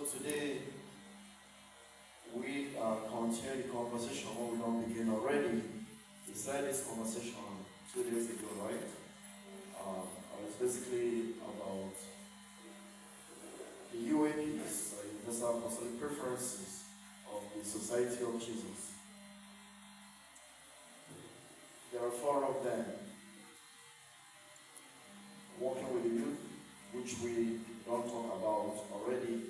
today we continue the conversation when we don't begin already. We started this conversation 2 days ago, right? It's basically about the UAPs, Universal Apostolic Preferences of the Society of Jesus. There are 4 of them. Working with the youth, which we don't talk about already.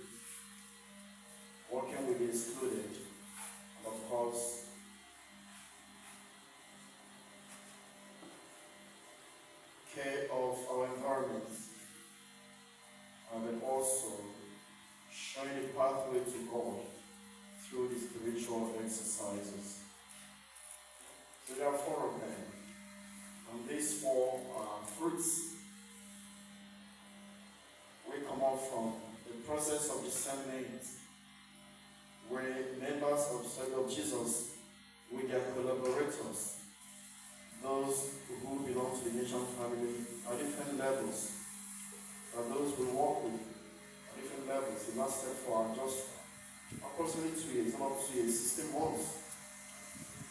Working with the excluded, and of course, care of our environment, and then also showing a pathway to God through the spiritual exercises. So there are 4 of them, and these 4 fruits we come out from the process of discernment, where members of the Society of Jesus with their collaborators, those who belong to the nation family at different levels, and those we work with at different levels. It lasted for just approximately 2 years, about 2 years, 16 months.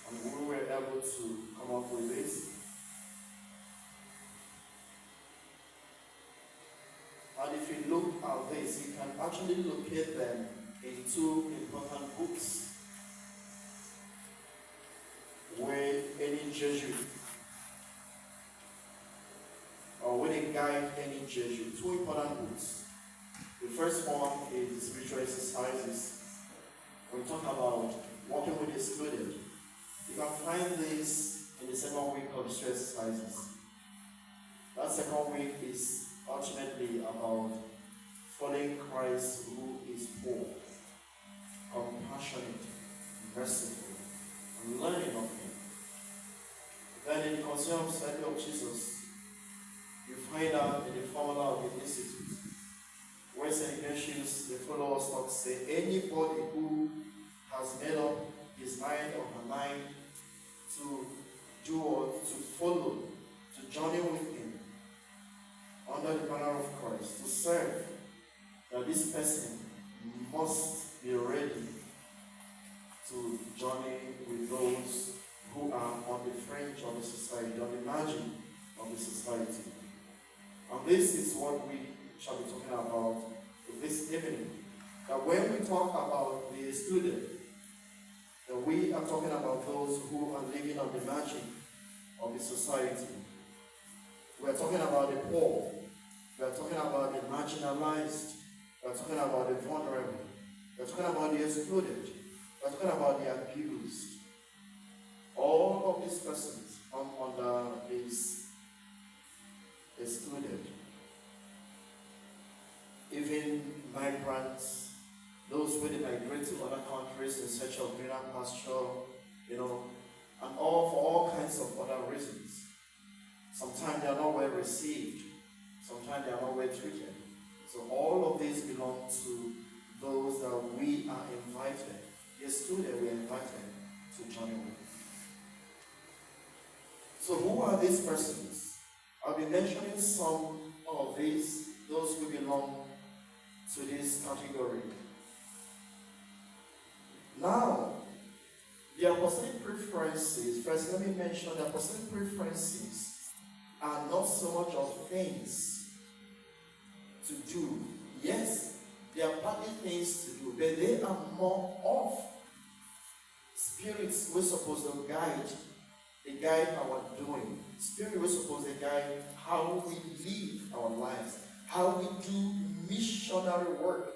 And we were able to come up with this. And if you look at this, you can actually locate them in 2 important books where any Jesuit or when they guide any Jesuit. 2 important books. The first one is the spiritual exercises. We talk about working with the excluded. You can find this in the second week of the spiritual exercises. That second week is ultimately about following Christ, who is poor, compassionate, merciful, and learning of him. Then in the Concern of Society of Jesus, you find out in the formula of the Institute, where St. Ignatius, the follower, talks, say, anybody who has made up his mind or her mind to do or to follow, to journey with him, under the banner of Christ, to serve, that this person must be ready to journey with those who are on the fringe of the society, on the margin of the society. And this is what we shall be talking about this evening. That when we talk about the student, that we are talking about those who are living on the margin of the society. We are talking about the poor. We are talking about the marginalized. We are talking about the vulnerable. We are talking about the excluded. We are talking about the abused. All of these persons come under this excluded. Even migrants, those who migrate to other countries in search of greener pasture, and all for all kinds of other reasons. Sometimes they are not well received. Sometimes they are not well treated. So all of these belong to those that we are invited. The student we are invited to join with. So who are these persons? I'll be mentioning some of these, those who belong to this category. Now, the apostolic preferences, first let me mention the apostolic preferences are not so much of things to do. Yes, they are partly things to do, but they are more of spirits we're supposed to guide. They guide our doing. Spirit we're supposed to guide how we live our lives, how we do missionary work,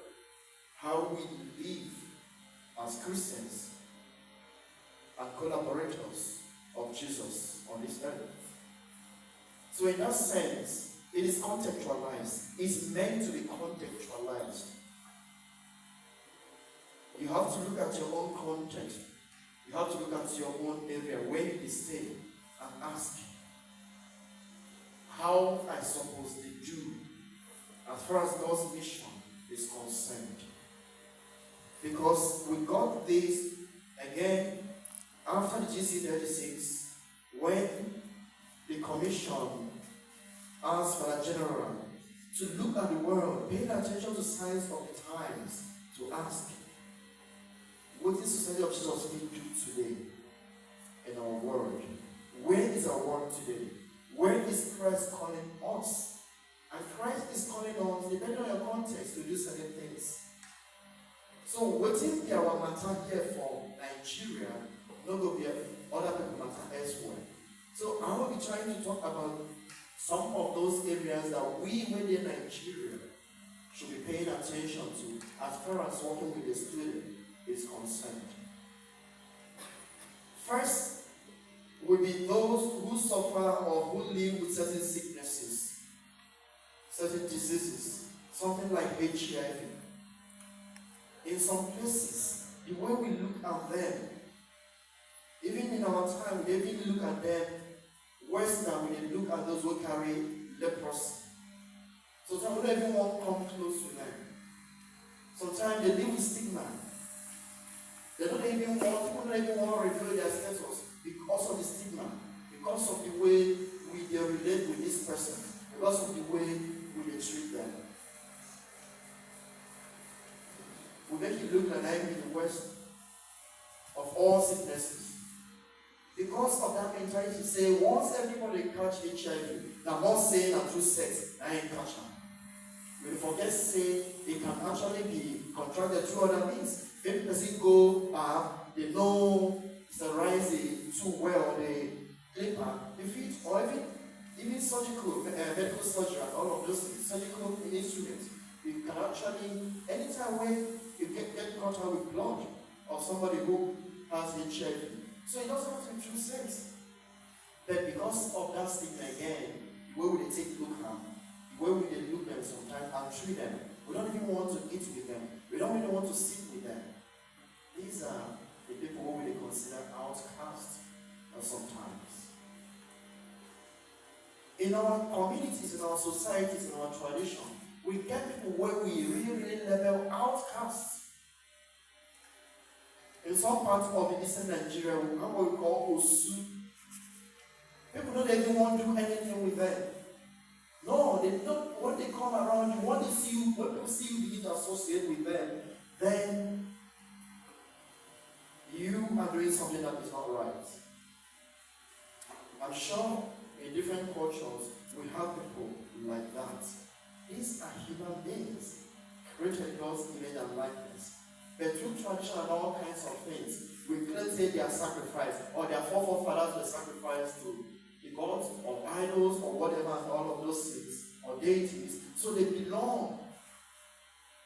how we live as Christians and collaborators of Jesus on this earth. So in that sense, it is contextualized. It's meant to be contextualized. You have to look at your own context. You have to look at your own area where you stay and ask, how I supposed to do as far as God's mission is concerned. Because we got this again after the GC 36, when the commission asked for a general to look at the world, paying attention to signs of the times, to ask, what is Society of Jesus need do today in our world? Where is our world today? Where is Christ calling us? And Christ is calling us, depending on your context, to do certain things. So, waiting be our matter here for Nigeria, not going to be other people matter elsewhere. So, I will be trying to talk about some of those areas that we within Nigeria should be paying attention to as far as working with the student is concerned. First will be those who suffer or who live with certain sicknesses, certain diseases, something like HIV. In some places, the way we look at them, even in our time, we even look at them worse than we look at those who carry leprosy. Sometimes we don't even want to come close to them. Sometimes they live with stigma. They don't even want, people don't even want to reveal their status because of the stigma, because of the way they relate with this person, because of the way we treat them. We make it look like I'm in the worst of all sicknesses. Because of that mentality, say once everybody catch HIV, now once saying and through sex, I ain't catch them. We forget to say it can actually be contracted through other means. If person go they know sterilize it too well, they clipper, the feet, or even surgical, medical surgery and all of those things, surgical instruments. You can actually, anytime when you get contact with blood of somebody who has HIV, so it doesn't have to be true sex. But because of that stigma again, where would they take look at? Where would they look them sometimes and treat them? We don't even want to eat with them. We don't really want to sit with them. These are the people who we consider outcasts sometimes. In our communities, in our societies, in our tradition, we get people where we really label outcasts. In some parts of the eastern Nigeria, we have what we call Osu. People don't even want to do anything with them. No, they don't. When they come around you, when people see you begin to associate with them, then you are doing something that is not right. I'm sure in different cultures we have people like that. These are human beings, created God's image and likeness. But through tradition and all kinds of things, we can't say they are sacrificed, or their forefathers were sacrificed to the gods, or idols, or whatever, and all of those things, or deities. So they belong.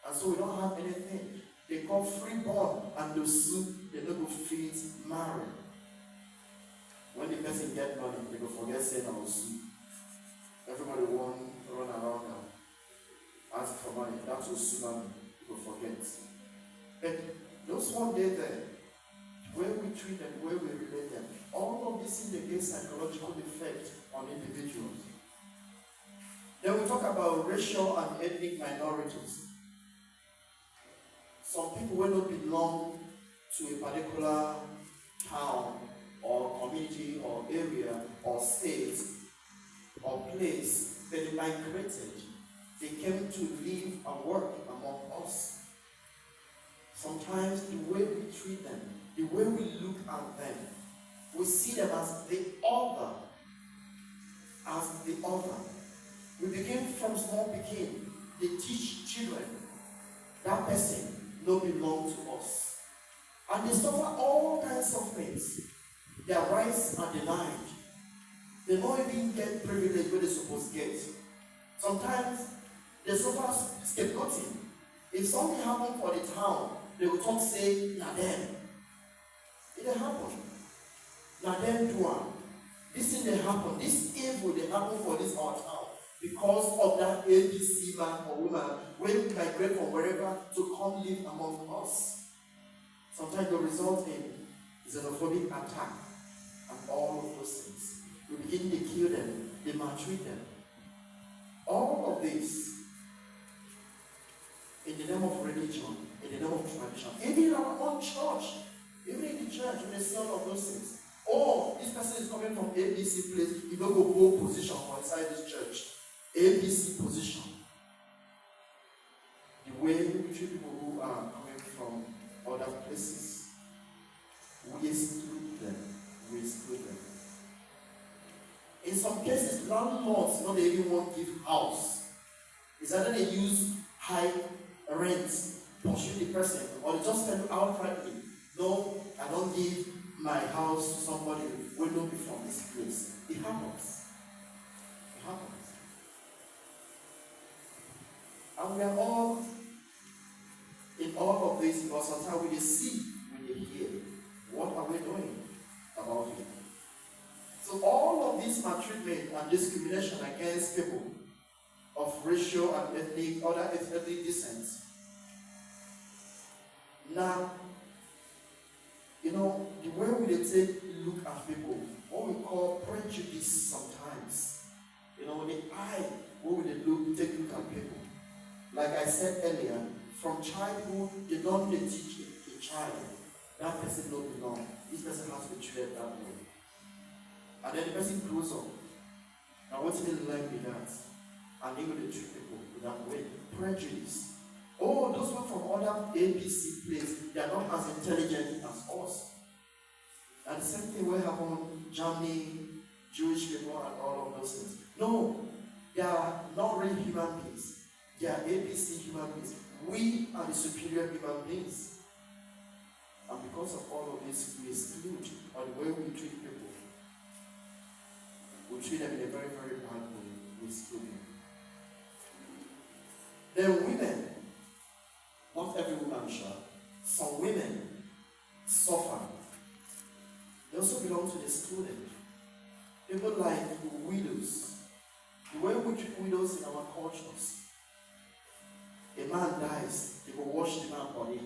And so we don't have anything. They call freeborn, and those they don't go feed marry. When the person get money, they go forget saying I was soup. Everybody want to run around now. Ask for money. That's what money. You will forget. But those one day there, where we treat them, where we relate them, all of this indicates psychological effect on individuals. Then we talk about racial and ethnic minorities. Some people will not belong to a particular town or community or area or state or place, but they migrated. They came to live and work among us. Sometimes the way we treat them, the way we look at them, we see them as the other. As the other. We begin from small beginning. They teach children that person no belong to us. And they suffer all kinds of things. Their rights are denied. They don't even get privilege where they're supposed to get. Sometimes they suffer scapegoating. If something happens for the town, they will talk, say, na them. It didn't happen. Na them do one. This thing they happen, this evil they happen for this our town because of that ABC man or woman when we migrate from wherever to come live among us. Sometimes the result in xenophobic attack and all of those things. We begin to kill them, they maltreat them. All of this in the name of religion, in the name of tradition, even in our own church, even in the church, when they see all of those things. Oh, this person is coming from ABC place, you don't go hold position for inside this church. ABC position. The way we treat people who are coming places landlords, they even won't give house. Is either they use high rent, pursue the person, or they just tell you outrightly, no, I don't give my house to somebody who will not be from this place. It happens. It happens. And we are all in all of this because sometimes we see, we hear. What are we doing about it? So all of this maltreatment and discrimination against people of racial and other ethnic descent. Now, the way we take look at people, what we call prejudice sometimes. The eye, what we take look at people. Like I said earlier, from childhood, they don't teach a child that person don't belong. This person has to be treated that way. And then the person grows up. Now what did they learn with that? And they will treat people that way. Prejudice. Oh, those were from other ABC places, they are not as intelligent as us. And the same thing will happen in Germany, Jewish people, and all of those things. No, they are not really human beings. They are ABC human beings. We are the superior human beings. And because of all of this, we exclude on the way we treat people. We treat them in a very, very bad way. We exclude them. Then women, not every woman shall. Some women suffer. They also belong to the excluded. People like widows. The way we treat widows in our cultures. A man dies, they will wash the man's body,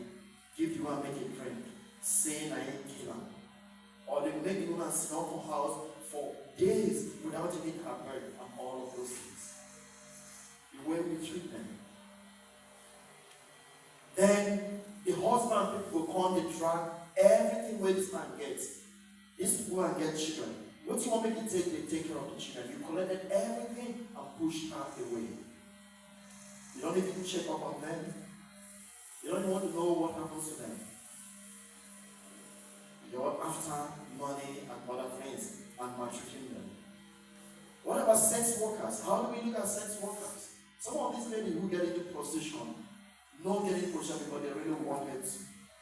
give the woman make a drink, saying I ain't kill him. Or they will make the woman sit up for house for days without even her bread and all of those things. The way we treat them. Then the husband will come, they drag everything where this man gets. This woman gets children. What do you want me to take? They take care of the children. You collected everything and pushed her away. You don't even check up on them. You don't want to know what happens to them. You're after money and other things and maltreating them. What about sex workers? How do we look at sex workers? Some of these ladies who get into prostitution, not getting prostitution because they really want it.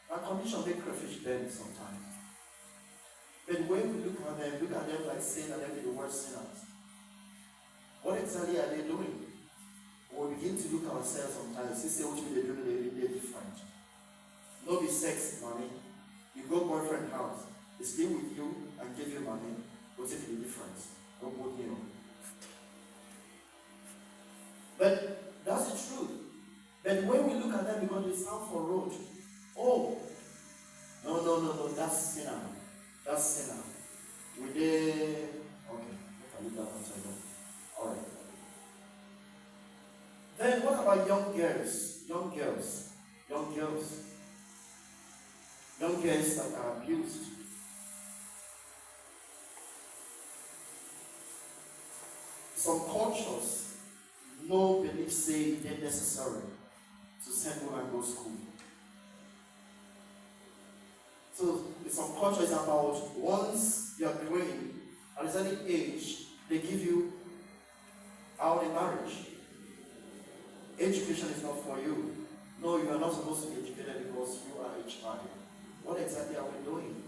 That condition make crayfish dead sometimes. But when we look at them like saying that they're the worst sinners. What exactly are they doing? When we begin to look at ourselves sometimes, we say what they're doing, they're different. No be sex, money. You go boyfriend house, they stay with you and give you money. What's the difference? Don't put me on. But that's the truth. But when we look at them because they stand for road, oh, no, that's sinner. That's sinner. We did, okay, I can leave that one second. Alright. Then what about young girls? Young girls that are abused. Some cultures no believe say they're necessary to send women to go to school. So in some cultures about once you're growing at a certain age, they give you out in marriage. Education is not for you. No, you are not supposed to be educated because you are a child. What exactly are we doing?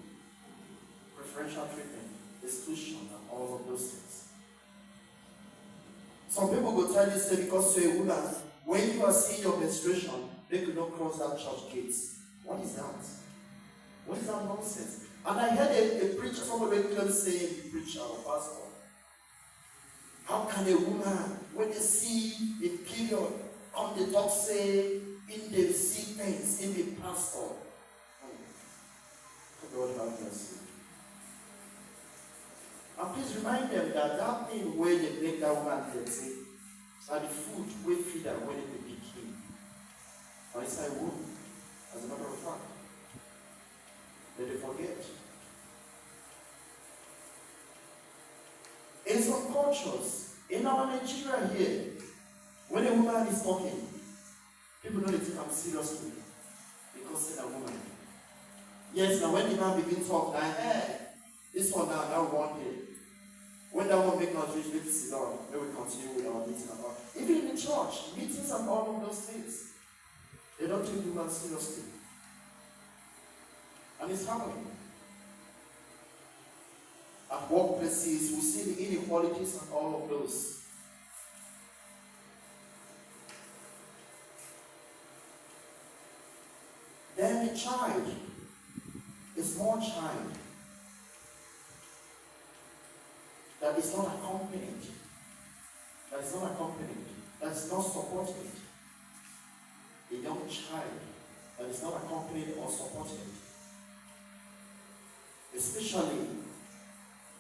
Preferential treatment, exclusion, and all of those things. Some people will tell you, say, because you're a woman, when you are seeing your menstruation, they could not cross that church gates. What is that? What is that nonsense? And I heard a preacher, somebody clearly saying, a preacher or pastor, how can a woman, when they see a period, on the talk say, in the see things, in the pastor? God have mercy. And please remind them that that thing where they make that woman dirty, are the food we feed her when they begin. And it's a womb, as a matter of fact. But they forget. In some cultures, in our Nigeria here, when a woman is talking, people know they take them seriously because they're a woman. Yes, now when the man begins to talk, this one now one day. When that one make us reach, let's sit down. Then we continue with our meeting. Even in the church, meetings and all of those things, they don't take women seriously. And it's happening. At workplaces, we see the inequalities and all of those. Then the child, a small child, that is not accompanied, that is not supported. A young child that is not accompanied or supported, especially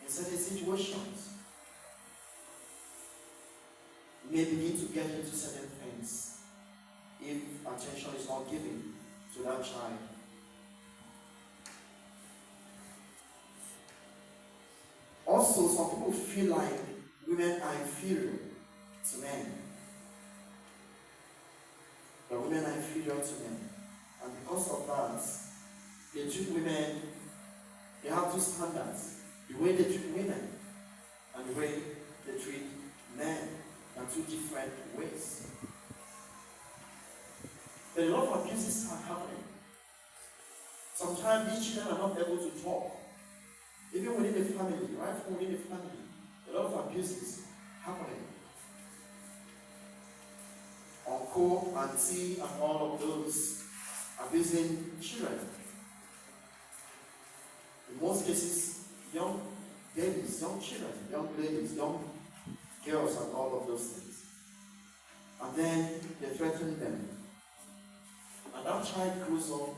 in certain situations, may begin to get into certain things if attention is not given to that child. Also, some people feel like women are inferior to men. That women are inferior to men. And because of that, they treat women, they have two standards. The way they treat women and the way they treat men are two different ways. There are a lot of abuses are happening. Sometimes these children are not able to talk. Even within the family, right from within the family, a lot of abuses happening. Uncle, auntie, and all of those abusing children. In most cases, young babies, young children, young ladies, young girls, and all of those things. And then they threaten them. And that child grows up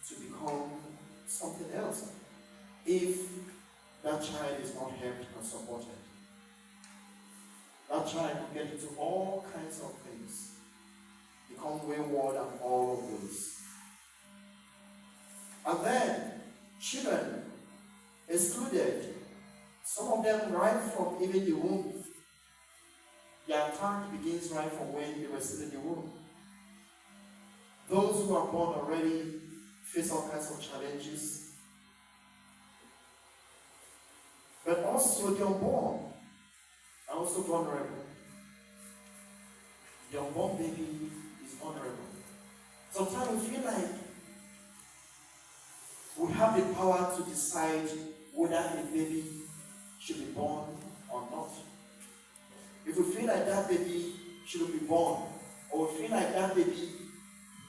to become something else if that child is not helped and supported. That child will get into all kinds of things, become wayward and all of those. And then children excluded, some of them right from even the womb. The attack begins right from when they were still in the womb. Those who are born already face all kinds of challenges. But also the unborn are also vulnerable. The unborn baby is vulnerable. Sometimes we feel like we have the power to decide whether a baby should be born or not. If we feel like that baby should be born, or we feel like that baby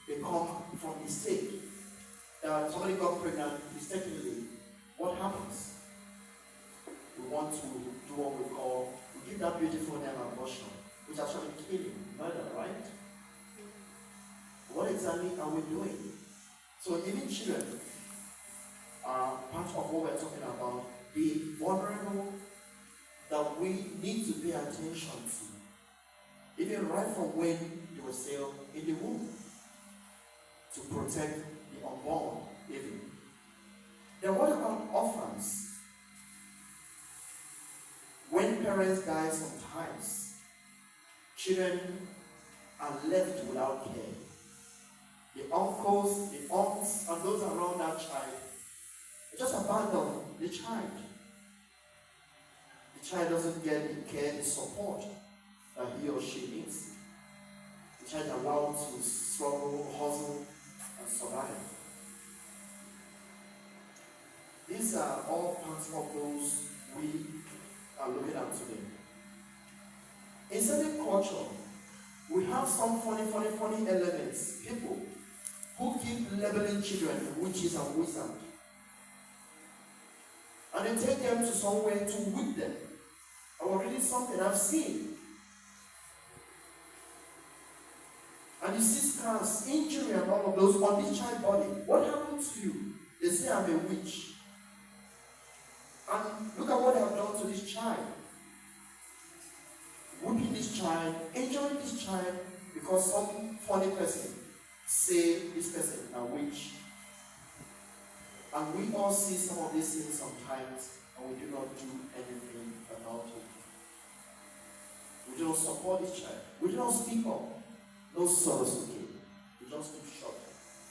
may come from mistake, that somebody got pregnant mistakenly, what happens? We want to do what we call, we give that beautiful name abortion, which is actually killing, murder, right? What exactly are we doing? So even children are part of what we're talking about, the vulnerable that we need to pay attention to, even right from when they were still in the womb, to protect the unborn even. Then what about orphans? When parents die sometimes, children are left without care. The uncles, the aunts, and those around that child just abandon the child. The child doesn't get the care, the support that he or she needs. The child is allowed to struggle, hustle, and survive. These are all parts of those we are looking at today. In certain culture, we have some funny elements. People who keep labeling children witches and wizards. And they take them to somewhere to whip them. Or really something I've seen. And you see scars, injury, and all of those on this child's body. What happened to you? They say I'm a witch. And look at what they have done to this child. Whipping this child, injuring this child, because some funny person say this person a witch. And we all see some of these things sometimes, and we do not do anything about it. We do not support this child. We do not speak up. No sorrows, okay. We just keep shut.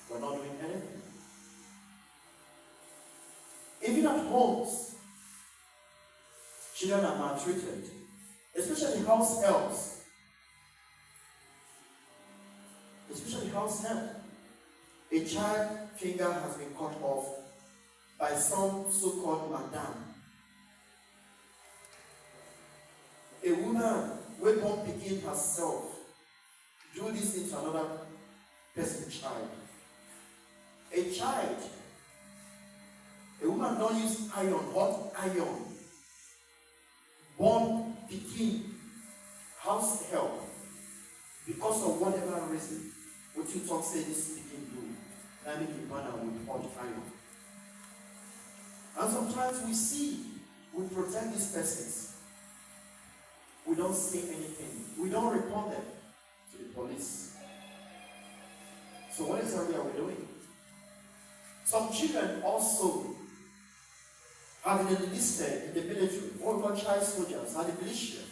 We're not doing anything. Even at homes, Children are maltreated, especially house helps. Especially house help. A child's finger has been cut off by some so-called madam. A woman will born picking herself do this into another person's child. A woman don't use iron, hot iron. Born picking house help because of whatever reason. What you talk say this picking do. That means the mother with hot iron. And sometimes we protect these persons. We don't say anything. We don't report them to the police. So what exactly are we doing? Some children also have been enlisted in the military, what we call child soldiers, and the militia.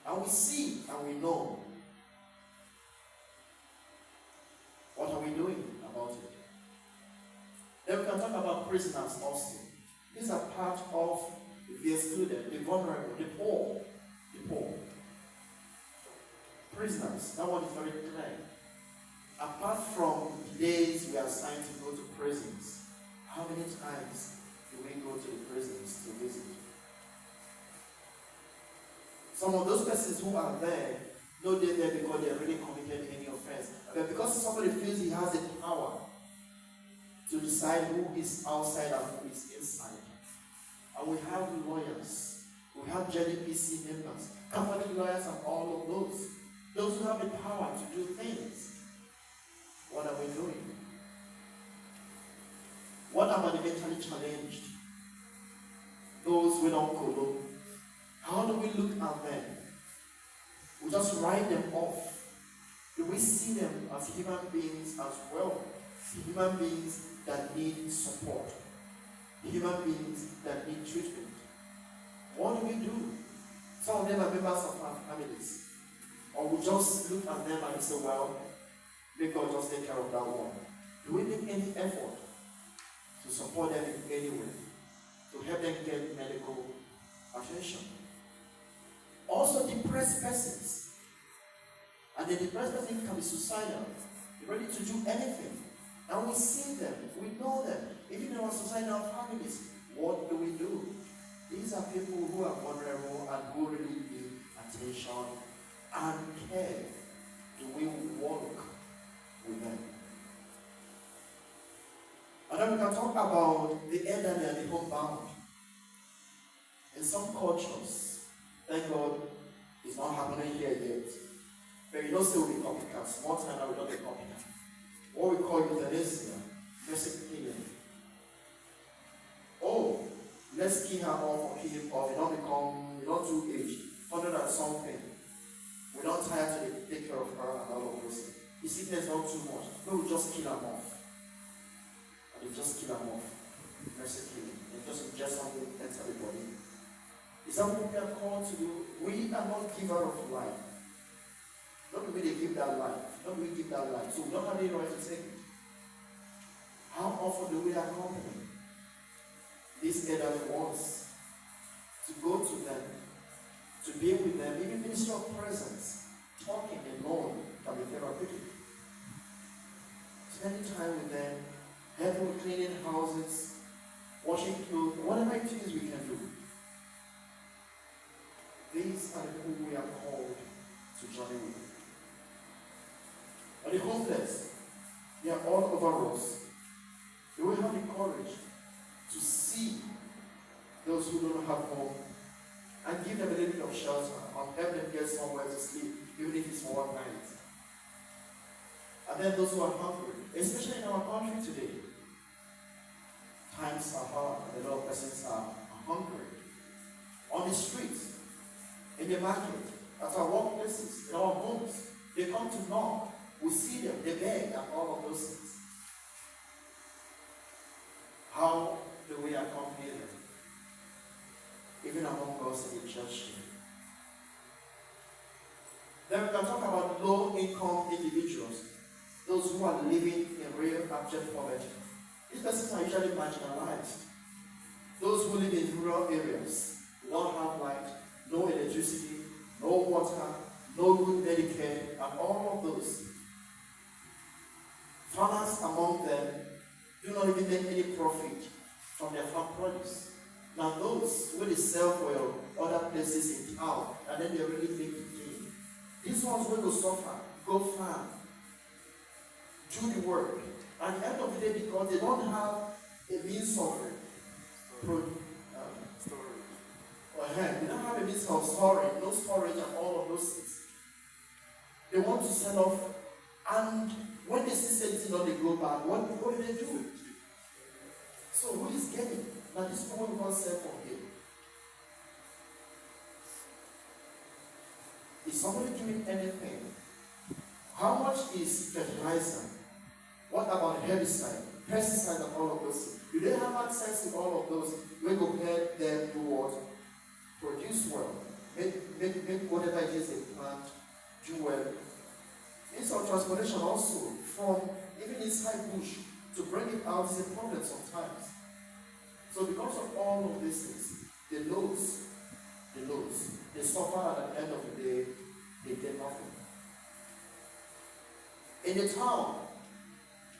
And we see and we know. What are we doing about it? Then we can talk about prisoners also. These are part of the excluded, the vulnerable, the poor. The poor. Prisoners, that one is very clear. Apart from the days we are assigned to go to prisons, how many times do we go to the prisons to visit? Some of those persons who are there, no, they're there because they really committed any offense. But because somebody feels he has the power to decide who is outside and who is inside. And we have lawyers, we have JDPC members, Catholic lawyers and all of those. Those who have the power to do things. What are we doing? What about the mentally challenged? Those with Uncle. How do we look at them? We just write them off. Do we see them as human beings as well? Human beings that need support. Human beings that need treatment. What do we do? Some of them are members of our families. Or we just look at them and say, well, may God just take care of that one. Do we make any effort to support them in any way? To help them get medical attention? Also depressed persons. And the depressed person can be suicidal. They're ready to do anything. And we see them, we know them. Even in our society, our families, what do we do? These are people who are vulnerable and who really need attention and care. Do we work with them? And then we can talk about the elderly and the homebound. In some cultures, thank God, it's not happening here yet. But you don't say we'll be copycats. More time now we don't be copycats. What we call euthanasia, basic killing. Oh, let's kill her off or kill him off. You don't do age, 100 and something. We don't tire to take care of her and all of those. The sickness not too much. No, we just kill them off. And they just kill them off. Mercy killing. And just ingest something into the body. Is that what we are called to do? We are not giver of life. Not we they give that life. Not we give that life. So we don't have any right to take it. How often do we accompany these elderly ones to go to them, to be with them, even minister of presence, talking alone can be therapeutic. Spending time with them, helping with cleaning houses, washing clothes, whatever it is we can do. These are the people we are called to journey with. And the homeless, they are all over us. We will have the courage to see those who don't have home and give them a little bit of shelter and help them get somewhere to sleep, even if it's for one night. And then those who are hungry, especially in our country today, times are hard and a lot of persons are hungry. On the streets, in the market, at our workplaces, in our homes, they come to knock. We see them, they beg, and all of those things. How do we accompany them? Even among us in the church here. Then we can talk about low-income individuals, those who are living in real abject poverty, These persons are usually marginalized. Those who live in rural areas, they don't have light, no electricity, no water, no good Medicare, and all of those. Farmers among them do not even make any profit from their farm produce. Now those who they sell for other places in town, and then they really make it gain. These ones will suffer, go farm, do the work. At the end of the day, because they don't have a means of they don't have a means of storage, no storage and all of those things. They want to sell off, and when they see something on the go back, what do they do? So who is getting? Now this woman will not sell for him. Is somebody doing anything? How much is fertilizer? What about herbicide, pesticide, and all of those things? Do they have access to all of those? We go help them do what? Produce well. Make whatever it is they plant do well. It's our transportation also from even inside bush to bring it out is a problem sometimes. So because of all of these things, they lose. They suffer, and at the end of the day, they get nothing. In the town,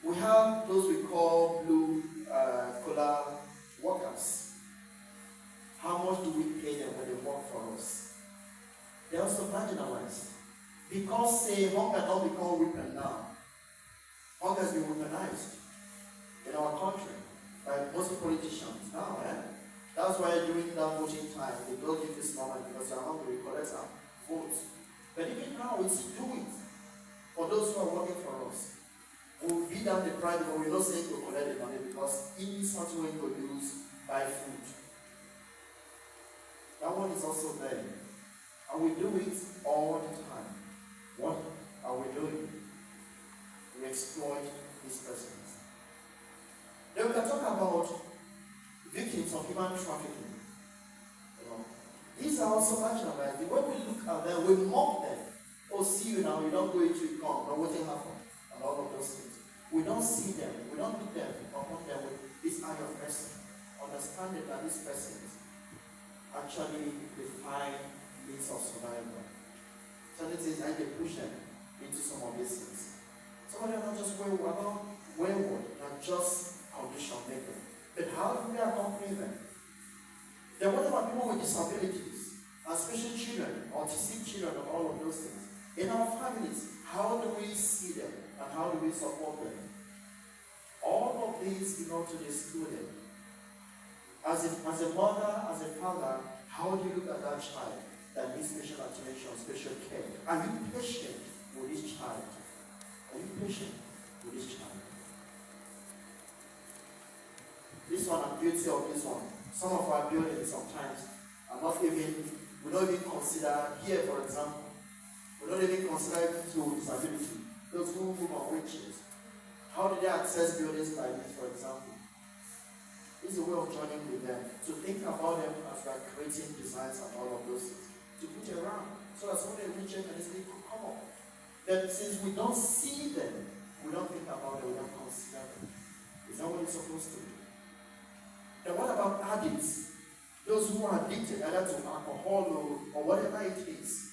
we have those we call blue collar workers. How much do we pay them when they work for us? They are also marginalized. Because say hunger not become weapon now. Hunger has been weaponized in our country by most politicians now. That's why during that voting time, they don't give this number because they are hungry, collect our votes. But even now, we still do it for those who are working for us. We'll be down the price, but we're not saying to collect the money because it is something we produce by food. That one is also there. And we do it all the time. What are we doing? We exploit these persons. Then we can talk about victims of human trafficking. These are also marginalized. When we look at them, we mock them. Oh, see you now, you don't go into it, come, but what will happen? And all of those things. We don't see them, we don't look them upon them with this eye of mercy, understanding that these persons actually define means of survival. So this is like they push them into some of these things. Some of them are not just wayward, not just condition maker. But how do we accompany them? Then what about people with disabilities, especially children, autistic children, and all of those things? In our families, how do we see them and how do we support them? All of these belong to the excluded. As a mother, as a father, how do you look at that child that needs special attention, special care? Are you patient with this child? Are you patient with this child? This one, I'm guilty of this one. Some of our buildings sometimes are not even, we don't even consider, here for example, we don't even consider people with disability, those who move on wheelchairs. How do they access buildings like this, for example? This is a way of joining with them, to think about them as we are creating designs and all of those things, to put around, so that somebody in wheelchair can easily come up. That since we don't see them, we don't think about them, we don't consider them. Is that what it's supposed to be? Then what about addicts? Those who are addicted either to alcohol or whatever it is.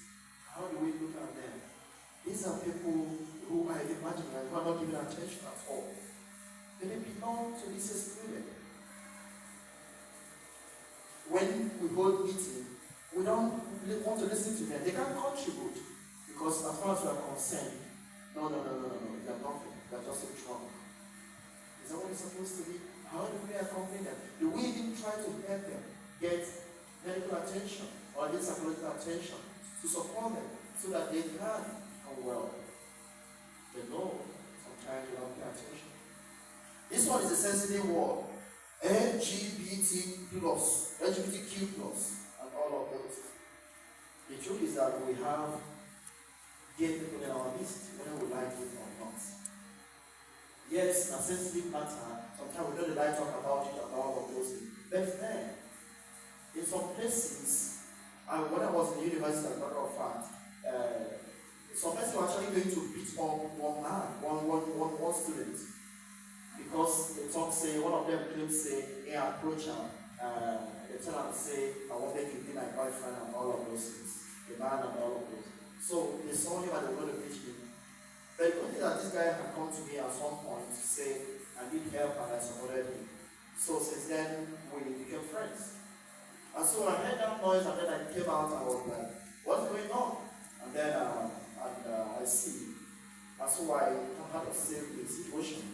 How do we look at them? These are people who are marginalized, who are not given attention at all. They belong to this excluded. When we hold meeting, we don't want to listen to them. They can't contribute because as far as we are concerned, no, they're nothing. They're just a trunk. Is that what it's supposed to be? How do we accompany them? Do we even try to help them get medical attention or get psychological attention to support them so that they can come well? They know sometimes we don't pay attention. This one is a sensitive word. LGBTQ+, and all of those. The truth is that we have gay people in our midst, whether we like it or not. Yes, a sensitive matter. Sometimes we don't like to talk about it and all of those things. But then, in some places, when I was in the university, as a matter of fact, some persons were actually going to beat up one man, one student. Because the talk say, one of them claims say, hey, approach her, they tell her to say, I want to make you be my boyfriend and all of those things. The man and all of those. So they saw him and they were going to meet him. But it could be that this guy had come to me at some point to say, I need help and I supported him. So since then, we became friends. And so I heard that noise and then I came out and I was like, what's going on? And then I see. And so I had to save the situation.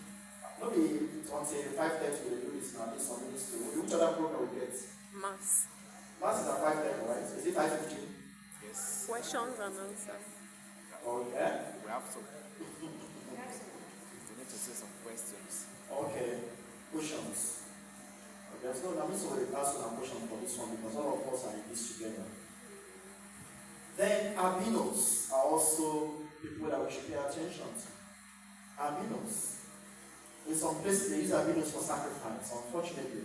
Maybe until 5:30 we do this now, this one minutes to which other program we get? Mass. Mass is at 5:30, right? Is it 5:15? Yes. Questions and answers. Oh yeah? We have to. We need to say some questions. Okay. Questions. There's no, I'm just going to ask one question for this one because all of us are in this together. Then albinos are also people that we should pay attention to. Albinos. In some places, they use albinos for sacrifice, unfortunately.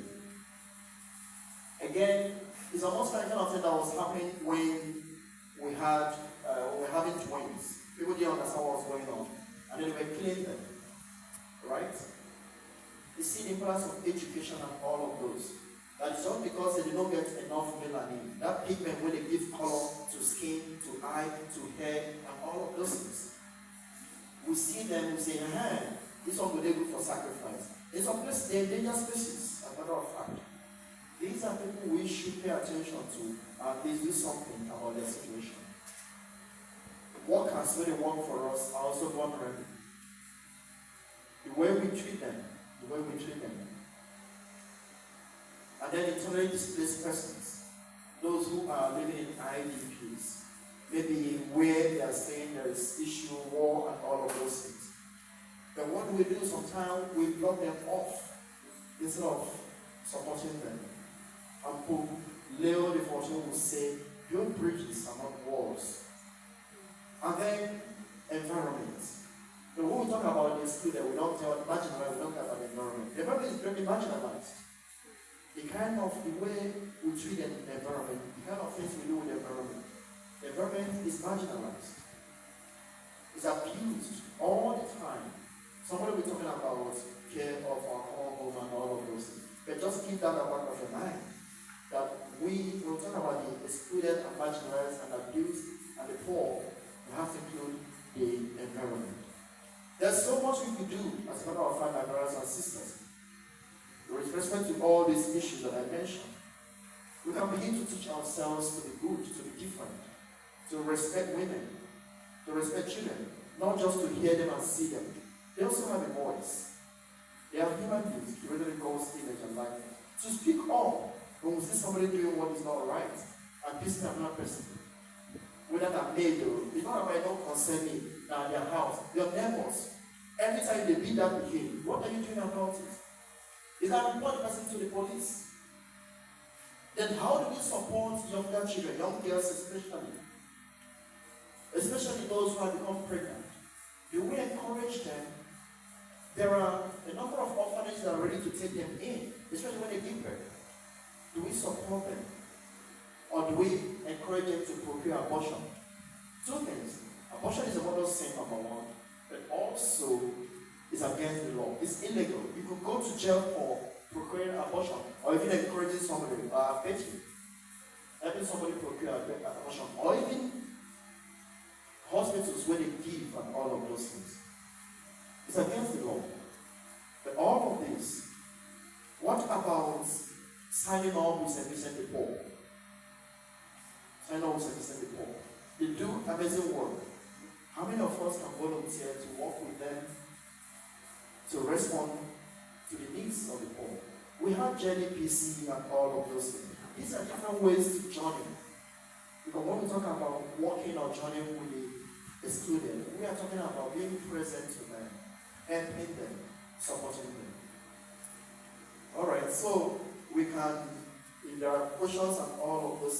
Again, it's almost like kind of thing that was happening when we were having twins. People didn't understand what was going on. And then they were killing them. Right? You see the importance of education and all of those. That is not because they did not get enough melanin. That pigment when they give color to skin, to eye, to hair, and all of those things. We see them, we say, hey, this one will be good for sacrifice. In some places, they're dangerous places, as a matter of fact. These are people we should pay attention to and please do something about their situation. Workers, when they work for us, are also vulnerable. The way we treat them, And then internally displaced persons, those who are living in IDPs, maybe where they are saying there is issue, war, and all of those things. But what do we do? Sometimes we block them off instead of supporting them. And Pope Leo the 14th will say, build bridges and not walls. And then environment. But when we talk about the excluded, we don't talk about marginalized, we don't talk about the environment. The environment is very marginalized. The way we treat the environment, the kind of things we do with the environment is marginalized. It's abused all the time. Somebody will be talking about care of our home and all of those things. But just keep that at the back of your mind. That we will talk about the excluded and marginalized and abused and the poor. We have to include the environment. There's so much we can do as a matter of fact, my brothers and sisters. With respect to all these issues that I mentioned, we can begin to teach ourselves to be good, to be different, to respect women, to respect children, not just to hear them and see them. They also have a voice. They are human beings, created in God's image and likeness. To speak up when we see somebody doing what is not right and pissing another person. Whether that made you, it's not about don't concern me, now their house, your neighbors. Every time they beat that kid, what are you doing about it? Is that report the person to the police? Then how do we support younger children, young girls especially those who have become pregnant? Do we encourage them? There are a number of orphanages that are ready to take them in, especially when they give birth. Do we support them? Or do we encourage them to procure abortion? Two things. Abortion is a mortal sin, number one, but also is against the law. It's illegal. You could go to jail for procuring abortion, or even encouraging somebody, helping somebody procure abortion, or even hospitals where they give and all of those things. It's against the law. But all of this, what about signing up with St. Vincent de Paul? Signing up with St. Vincent de Paul. They do amazing work. How many of us can volunteer to work with them to respond to the needs of the poor? We have JDPC and all of those things. These are different ways to journey. Because when we talk about working or journeying with the excluded, we are talking about being present to them, helping them, supporting them. Alright, so we can, if there are questions and all of those